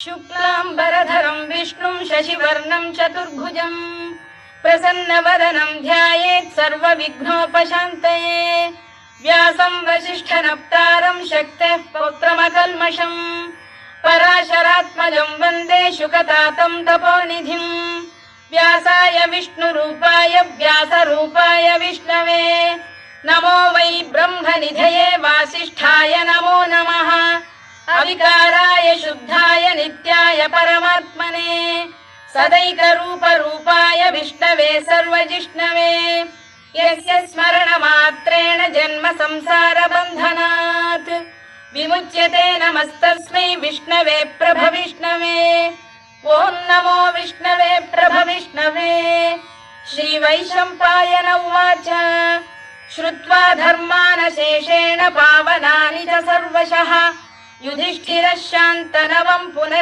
शुक्लाम्बरधरं विष्णुं शशिवर्णं चतुर्भुजं प्रसन्नवदनं ध्यायेत् सर्वविघ्नोपशान्तये। व्यासं वसिष्ठनप्तारं शक्तेः पौत्रमकल्मषम् पराशरात्मजं वन्दे शुकतातं तपोनिधिम्। व्यासाय विष्णुरूपाय व्यासरूपाय विष्णवे नमो वै ब्रह्मनिधये वासिष्ठाय नमो नमः। अविकाराय शुद्धाय नित्याय परमात्मने सदैकरूपरूपाय विष्णवे सर्वजिष्णवे। यस्य स्मरणमात्रेण जन्म संसारबन्धनात् विमुच्यते नमस्तस्मै विष्णवे प्रभविष्णवे। ॐ नमो विष्णवे प्रभविष्णवे। श्रीवैशम्पायन उवाच श्रुत्वा धर्मानशेषेण पावनानि च सर्वशः युधिष्ठिरः शान्तनवं पुनः